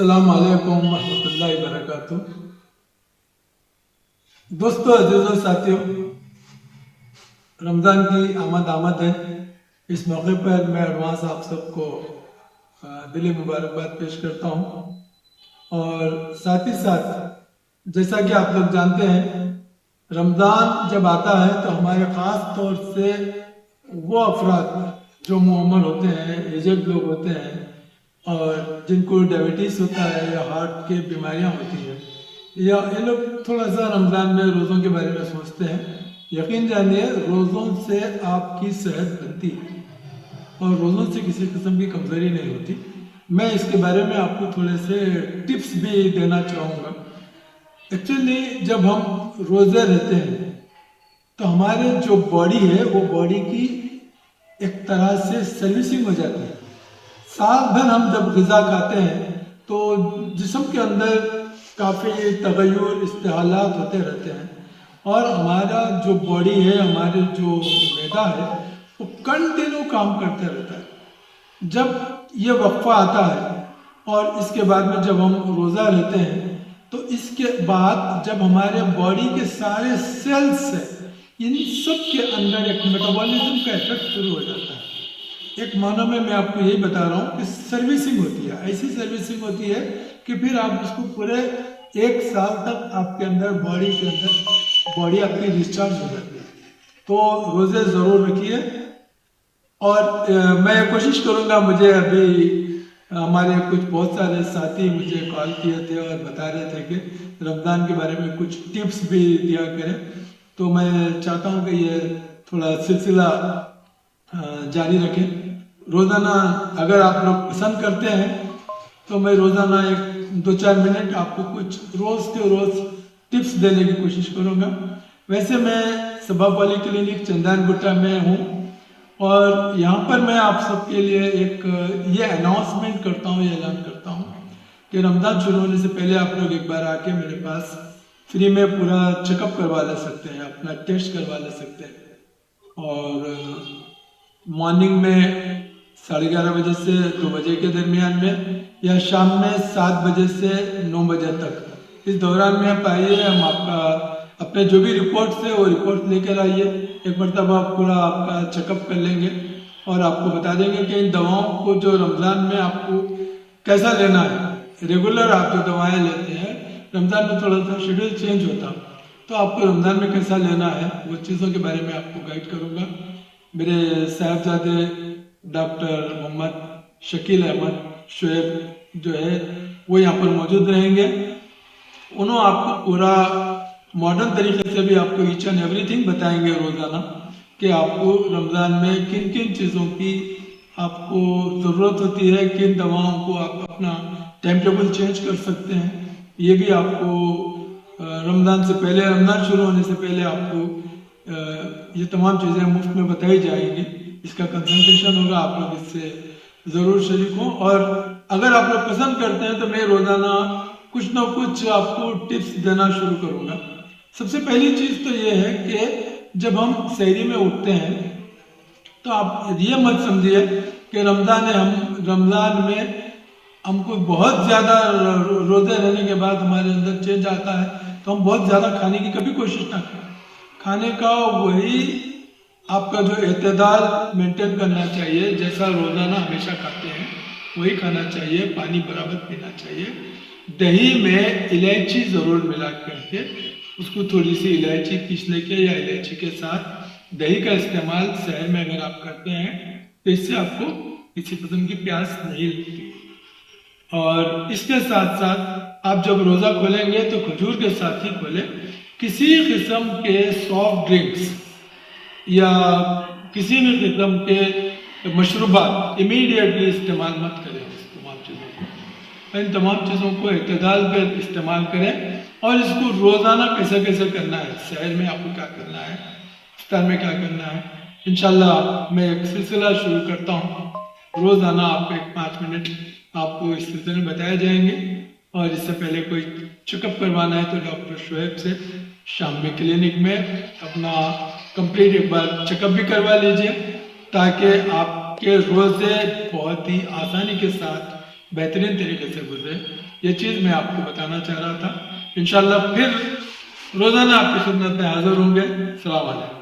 अस्सलाम वालेकुम रहमतुल्लाहि वबरकातुह। दोस्तों, अजीजों, साथियों, रमज़ान की आमद है। इस मौके पर मैं एडवांस आप सबको दिली मुबारकबाद पेश करता हूँ। और साथ ही साथ जैसा कि आप लोग जानते हैं, रमज़ान जब आता है तो हमारे ख़ास तौर से वो अफराद जो मुअम्मर होते हैं, एजेड लोग होते हैं और जिनको डायबिटीज़ होता है या हार्ट की बीमारियां होती हैं, या ये लोग थोड़ा सा रमज़ान में रोज़ों के बारे में सोचते हैं। यकीन जानिए, रोज़ों से आपकी सेहत बनती है और रोज़ों से किसी किस्म की कमज़ोरी नहीं होती। मैं इसके बारे में आपको थोड़े से टिप्स भी देना चाहूँगा। एक्चुअली जब हम रोज़े रहते हैं तो हमारे जो बॉडी है वो बॉडी की एक तरह से सर्विसिंग हो जाती है। साल भर हम जब ग़िज़ा खाते हैं तो जिस्म के अंदर काफ़ी तगय्युर इस्तेहालात होते रहते हैं और हमारा जो बॉडी है, हमारे जो मैदा है, वो कंटिन्यू काम करते रहता है। जब ये वक्फा आता है और इसके बाद में जब हम रोज़ा रहते हैं तो इसके बाद जब हमारे बॉडी के सारे सेल्स हैं, इन सब के अंदर एक मेटाबॉलिज्म का इफेक्ट शुरू हो जाता है। एक मानो में मैं आपको यही बता रहा हूँ कि सर्विसिंग होती है, ऐसी सर्विसिंग होती है कि फिर आप उसको पूरे एक साल तक आपके अंदर बॉडी आपकी डिस्चार्ज हो जाती है। तो रोज़े ज़रूर रखिए। और मैं कोशिश करूँगा, मुझे अभी हमारे कुछ बहुत सारे साथी मुझे कॉल किए थे और बता रहे थे कि रमज़ान के बारे में कुछ टिप्स भी दिया करें, तो मैं चाहता हूँ कि ये थोड़ा सिलसिला जारी रखें। रोज़ाना अगर आप लोग पसंद करते हैं तो मैं रोज़ाना एक 2-4 मिनट आपको कुछ रोज़ के रोज़ टिप्स देने की कोशिश करूँगा। वैसे मैं सबब वाली क्लिनिक चंदन गुट्टा में हूँ और यहाँ पर मैं आप सबके लिए एक ये अनाउंसमेंट करता हूँ, ये ऐलान करता हूँ कि रमज़ान शुरू होने से पहले आप लोग एक बार आके मेरे पास फ्री में पूरा चेकअप करवा ले सकते हैं, अपना टेस्ट करवा ले सकते हैं। और मॉर्निंग में 11:30 बजे से 2 बजे के दरमियान में, या शाम में 7 बजे से 9 बजे तक, इस दौरान में आप आइए। हम आपका अपने जो भी रिपोर्ट्स है वो रिपोर्ट लेकर आइए। एक मरतबा पूरा आपका चेकअप कर लेंगे और आपको बता देंगे कि इन दवाओं को जो रमज़ान में आपको कैसा लेना है। रेगुलर आप जो दवाएं लेते हैं, रमज़ान में थोड़ा सा शेड्यूल चेंज होता, तो आपको रमज़ान में कैसा लेना है वो चीज़ों के बारे में आपको गाइड करूँगा। मेरे साहबजादे डॉक्टर मोहम्मद शकील अहमद शुएब जो है वो यहाँ पर मौजूद रहेंगे। उन्होंने आपको पूरा मॉडर्न तरीके से भी आपको ईच एंड एवरीथिंग बताएंगे रोज़ाना कि आपको रमज़ान में किन किन चीज़ों की आपको ज़रूरत होती है, किन दवाओं को आप अपना टाइम टेबल चेंज कर सकते हैं। ये भी आपको रमज़ान से पहले, रमज़ान शुरू होने से पहले आपको ये तमाम चीज़ें मुफ्त में बताई जाएंगी। इसका कंसल्टेशन होगा, आप लोग इससे ज़रूर शरीक हों। और अगर आप लोग पसंद करते हैं तो मैं रोज़ाना कुछ ना कुछ आपको टिप्स देना शुरू करूँगा। सबसे पहली चीज़ तो ये है कि जब हम सहरी में उठते हैं तो आप ये मत समझिए कि रमज़ान है, हम रमज़ान में हमको बहुत ज़्यादा रोज़े रहने के बाद हमारे अंदर चेंज आता है तो हम बहुत ज़्यादा खाने की कभी कोशिश ना करें। खाने का वही आपका जो एतदाल मेंटेन करना चाहिए, जैसा रोज़ाना हमेशा खाते हैं वही खाना चाहिए। पानी बराबर पीना चाहिए। दही में इलायची ज़रूर मिला करके, उसको थोड़ी सी इलायची पीस लेके या इलायची के साथ दही का इस्तेमाल शहर में अगर आप करते हैं तो इससे आपको किसी किस्म की प्यास नहीं लगती। और इसके साथ साथ आप जब रोज़ा खोलेंगे तो खजूर के साथ ही खोलें। किसी किस्म के सॉफ्ट ड्रिंक्स या किसी भी किस्म के मशरूबात इमीडिएटली इस्तेमाल मत करें। इन तमाम चीज़ों को एतदाल पर इस्तेमाल करें और इसको रोज़ाना कैसे कैसे करना है, शहर में आपको क्या करना है, इफ्तार में क्या करना है, इंशाल्लाह मैं एक सिलसिला शुरू करता हूँ। रोज़ाना आपको 5 मिनट आपको इस सिलसिले में बताए जाएंगे। और इससे पहले कोई चेकअप करवाना है तो डॉक्टर शुएब से शाम में क्लिनिक में अपना कंप्लीट एक बार चेकअप भी करवा लीजिए, ताकि आपके रोज़े बहुत ही आसानी के साथ बेहतरीन तरीके से गुजरे। ये चीज़ मैं आपको बताना चाह रहा था। इंशाल्लाह फिर रोज़ाना आपकी खिदमत में हाजिर होंगे। अस्सलाम वालेकुम।